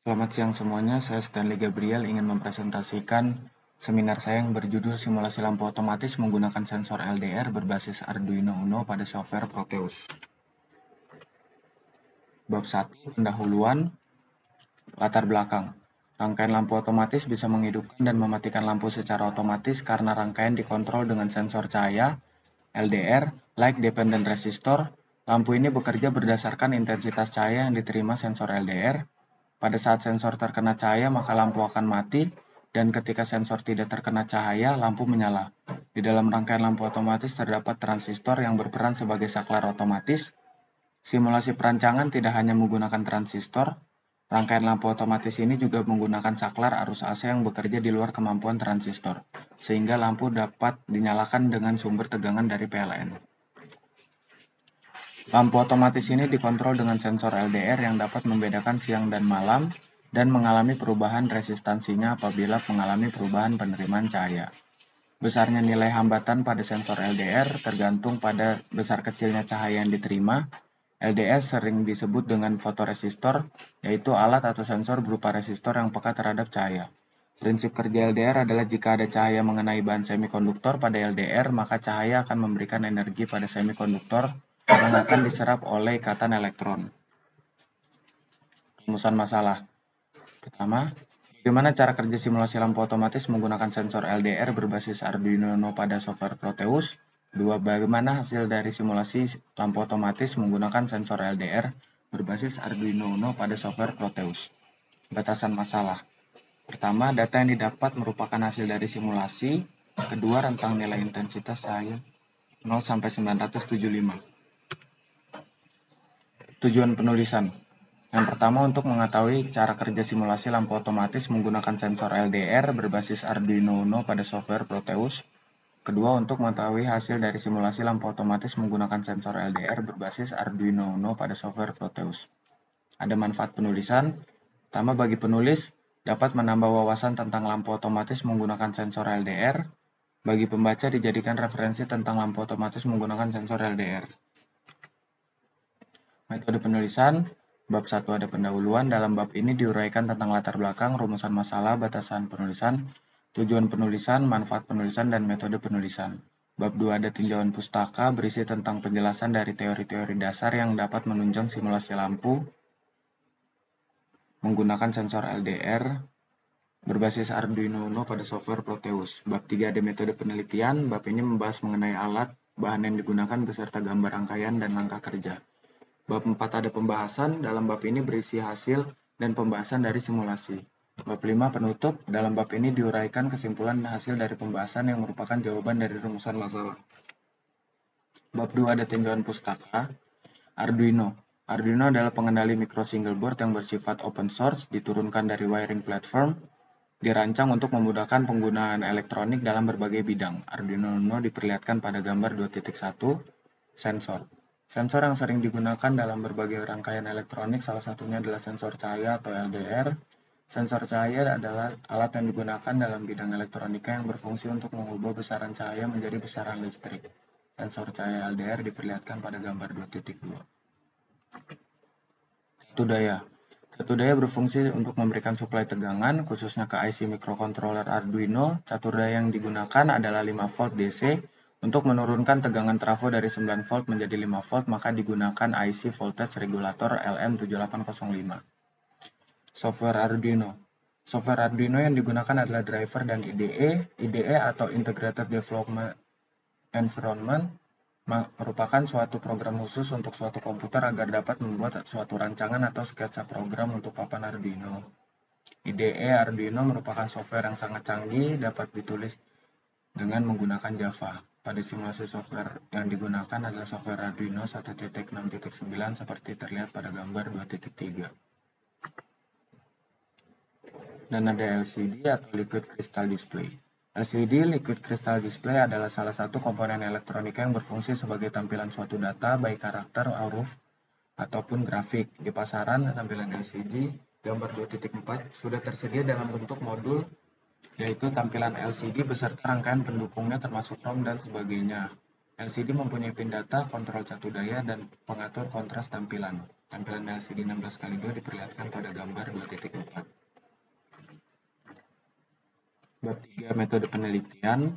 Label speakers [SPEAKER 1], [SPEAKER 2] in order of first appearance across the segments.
[SPEAKER 1] Selamat siang semuanya, saya Stanley Gabriel ingin mempresentasikan seminar saya yang berjudul Simulasi Lampu Otomatis Menggunakan Sensor LDR Berbasis Arduino Uno pada Software Proteus. Bab 1, Pendahuluan, Latar belakang. Rangkaian lampu otomatis bisa menghidupkan dan mematikan lampu secara otomatis karena rangkaian dikontrol dengan sensor cahaya, LDR, Light Dependent Resistor. Lampu ini bekerja berdasarkan intensitas cahaya yang diterima sensor LDR. Pada saat sensor terkena cahaya, maka lampu akan mati, dan ketika sensor tidak terkena cahaya, lampu menyala. Di dalam rangkaian lampu otomatis terdapat transistor yang berperan sebagai saklar otomatis. Simulasi perancangan tidak hanya menggunakan transistor, rangkaian lampu otomatis ini juga menggunakan saklar arus AC yang bekerja di luar kemampuan transistor, sehingga lampu dapat dinyalakan dengan sumber tegangan dari PLN. Lampu otomatis ini dikontrol dengan sensor LDR yang dapat membedakan siang dan malam dan mengalami perubahan resistansinya apabila mengalami perubahan penerimaan cahaya. Besarnya nilai hambatan pada sensor LDR tergantung pada besar kecilnya cahaya yang diterima. LDR sering disebut dengan fotoresistor, yaitu alat atau sensor berupa resistor yang peka terhadap cahaya. Prinsip kerja LDR adalah jika ada cahaya mengenai bahan semikonduktor pada LDR, maka cahaya akan memberikan energi pada semikonduktor yang akan diserap oleh ikatan elektron. Rumusan masalah. Pertama, bagaimana cara kerja simulasi lampu otomatis menggunakan sensor LDR berbasis Arduino Uno pada software Proteus? 2. Bagaimana hasil dari simulasi lampu otomatis menggunakan sensor LDR berbasis Arduino Uno pada software Proteus? Batasan masalah. Pertama, data yang didapat merupakan hasil dari simulasi. Kedua, rentang nilai intensitas cahaya 0 sampai 975. Tujuan penulisan. Yang pertama, untuk mengetahui cara kerja simulasi lampu otomatis menggunakan sensor LDR berbasis Arduino Uno pada software Proteus. Kedua, untuk mengetahui hasil dari simulasi lampu otomatis menggunakan sensor LDR berbasis Arduino Uno pada software Proteus. Ada manfaat penulisan. Pertama, bagi penulis, dapat menambah wawasan tentang lampu otomatis menggunakan sensor LDR. Bagi pembaca, dijadikan referensi tentang lampu otomatis menggunakan sensor LDR. Metode penulisan. Bab 1 ada pendahuluan. Dalam bab ini diuraikan tentang latar belakang, rumusan masalah, batasan penulisan, tujuan penulisan, manfaat penulisan, dan metode penulisan. Bab 2 ada tinjauan pustaka berisi tentang penjelasan dari teori-teori dasar yang dapat menunjang simulasi lampu menggunakan sensor LDR berbasis Arduino Uno pada software Proteus. Bab 3 ada metode penelitian. Bab ini membahas mengenai alat, bahan yang digunakan beserta gambar rangkaian dan langkah kerja. Bab 4 ada pembahasan. Dalam bab ini berisi hasil dan pembahasan dari simulasi. Bab 5 penutup. Dalam bab ini diuraikan kesimpulan dan hasil dari pembahasan yang merupakan jawaban dari rumusan masalah. Bab 2 ada tinjauan pustaka. Arduino. Arduino adalah pengendali micro single board yang bersifat open source, diturunkan dari Wiring Platform, dirancang untuk memudahkan penggunaan elektronik dalam berbagai bidang. Arduino Uno diperlihatkan pada gambar 2.1, sensor. Sensor yang sering digunakan dalam berbagai rangkaian elektronik salah satunya adalah sensor cahaya atau LDR. Sensor cahaya adalah alat yang digunakan dalam bidang elektronika yang berfungsi untuk mengubah besaran cahaya menjadi besaran listrik. Sensor cahaya LDR diperlihatkan pada gambar 2.2. Satu daya. Satu daya berfungsi untuk memberikan suplai tegangan, khususnya ke IC microcontroller Arduino. Catur daya yang digunakan adalah 5 volt DC. Untuk menurunkan tegangan trafo dari 9 volt menjadi 5 volt, maka digunakan IC voltage regulator LM7805. Software Arduino. Software Arduino yang digunakan adalah driver dan IDE. IDE atau Integrated Development Environment merupakan suatu program khusus untuk suatu komputer agar dapat membuat suatu rancangan atau sketsa program untuk papan Arduino. IDE Arduino merupakan software yang sangat canggih, dapat ditulis dengan menggunakan Java. Pada simulasi software yang digunakan adalah software Arduino 1.6.9 seperti terlihat pada gambar 2.3. Dan ada LCD atau Liquid Crystal Display. LCD Liquid Crystal Display adalah salah satu komponen elektronika yang berfungsi sebagai tampilan suatu data, baik karakter, huruf, ataupun grafik. Di pasaran, tampilan LCD gambar 2.4 sudah tersedia dalam bentuk modul, yaitu tampilan LCD beserta rangkaian pendukungnya termasuk ROM dan sebagainya. LCD mempunyai pin data, kontrol catu daya, dan pengatur kontras tampilan. Tampilan LCD 16x2 diperlihatkan pada gambar 2.4. Bab 3 metode penelitian.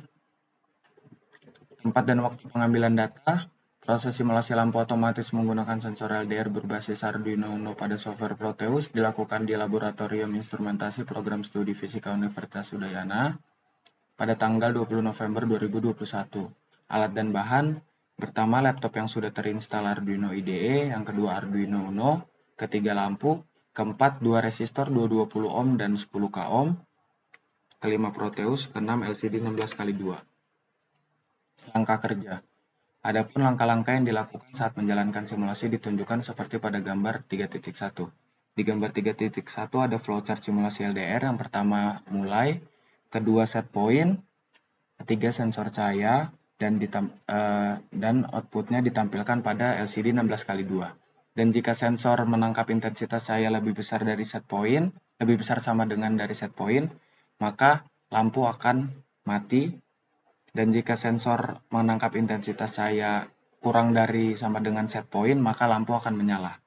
[SPEAKER 1] Tempat dan waktu pengambilan data. Proses simulasi lampu otomatis menggunakan sensor LDR berbasis Arduino Uno pada software Proteus dilakukan di Laboratorium Instrumentasi Program Studi Fisika Universitas Udayana pada tanggal 20 November 2021. Alat dan bahan. Pertama, laptop yang sudah terinstall Arduino IDE, yang kedua Arduino Uno, ketiga lampu, keempat 2 resistor 220 ohm dan 10 k ohm, kelima Proteus, keenam LCD 16x2. Langkah kerja. Adapun langkah-langkah yang dilakukan saat menjalankan simulasi ditunjukkan seperti pada gambar 3.1. Di gambar 3.1 ada flowchart simulasi LDR. Yang pertama mulai, kedua set point, ketiga sensor cahaya, dan outputnya ditampilkan pada LCD 16x2. Dan jika sensor menangkap intensitas cahaya lebih besar dari set point, lebih besar sama dengan dari set point, maka lampu akan mati. Dan jika sensor menangkap intensitas cahaya kurang dari sama dengan set point, maka lampu akan menyala.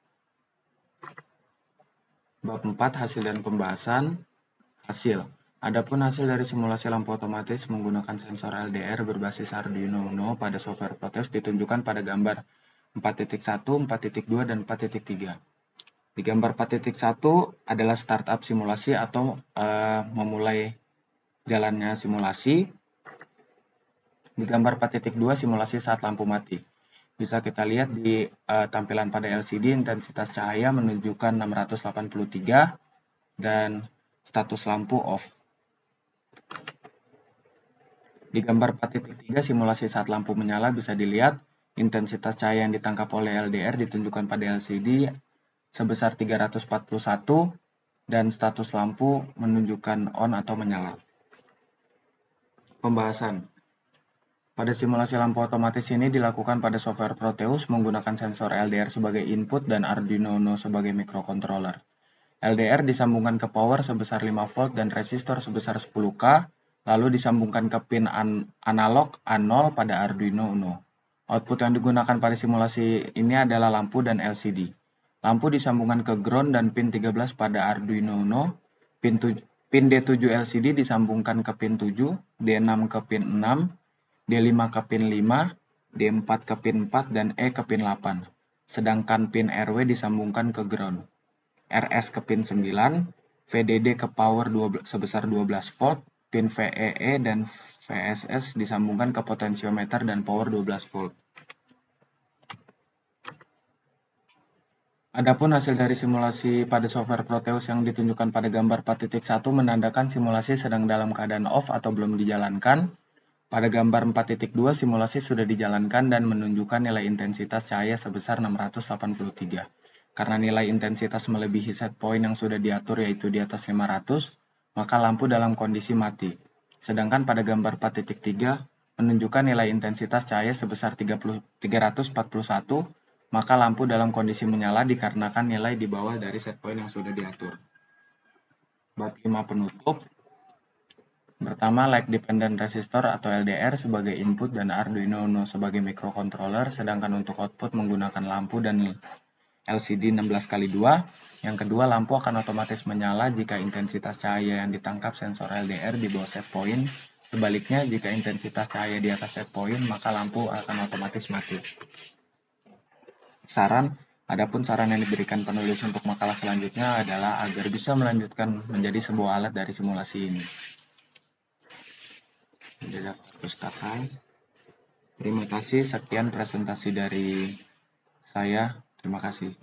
[SPEAKER 1] Bab 4, hasil dan pembahasan. Hasil. Adapun hasil dari simulasi lampu otomatis menggunakan sensor LDR berbasis Arduino Uno pada software Proteus ditunjukkan pada gambar 4.1, 4.2, dan 4.3. Di gambar 4.1 adalah startup simulasi atau memulai jalannya simulasi. Di gambar 4.2 simulasi saat lampu mati. Bisa kita lihat di tampilan pada LCD intensitas cahaya menunjukkan 683 dan status lampu off. Di gambar 4.3 simulasi saat lampu menyala bisa dilihat intensitas cahaya yang ditangkap oleh LDR ditunjukkan pada LCD sebesar 341 dan status lampu menunjukkan on atau menyala. Pembahasan. Pada simulasi lampu otomatis ini dilakukan pada software Proteus menggunakan sensor LDR sebagai input dan Arduino Uno sebagai microcontroller. LDR disambungkan ke power sebesar 5 volt dan resistor sebesar 10K, lalu disambungkan ke pin analog A0 pada Arduino Uno. Output yang digunakan pada simulasi ini adalah lampu dan LCD. Lampu disambungkan ke ground dan pin 13 pada Arduino Uno. Pin D7 LCD disambungkan ke pin 7, D6 ke pin 6, D5 ke pin 5, D4 ke pin 4, dan E ke pin 8. Sedangkan pin RW disambungkan ke ground. RS ke pin 9, VDD ke power sebesar 12 volt, pin VEE dan VSS disambungkan ke potensiometer dan power 12 volt. Adapun hasil dari simulasi pada software Proteus yang ditunjukkan pada gambar 4.1 menandakan simulasi sedang dalam keadaan off atau belum dijalankan. Pada gambar 4.2 simulasi sudah dijalankan dan menunjukkan nilai intensitas cahaya sebesar 683. Karena nilai intensitas melebihi set point yang sudah diatur yaitu di atas 500, maka lampu dalam kondisi mati. Sedangkan pada gambar 4.3 menunjukkan nilai intensitas cahaya sebesar 341, maka lampu dalam kondisi menyala dikarenakan nilai di bawah dari set point yang sudah diatur. Bab 5 penutup. Pertama, light dependent resistor atau LDR sebagai input dan Arduino Uno sebagai microcontroller, sedangkan untuk output menggunakan lampu dan LCD 16x2. Yang kedua, lampu akan otomatis menyala jika intensitas cahaya yang ditangkap sensor LDR di bawah set point. Sebaliknya, jika intensitas cahaya di atas set point, maka lampu akan otomatis mati. Adapun saran yang diberikan penulis untuk makalah selanjutnya adalah agar bisa melanjutkan menjadi sebuah alat dari simulasi ini. Daftar pustaka. Terima kasih, sekian presentasi dari saya. Terima kasih.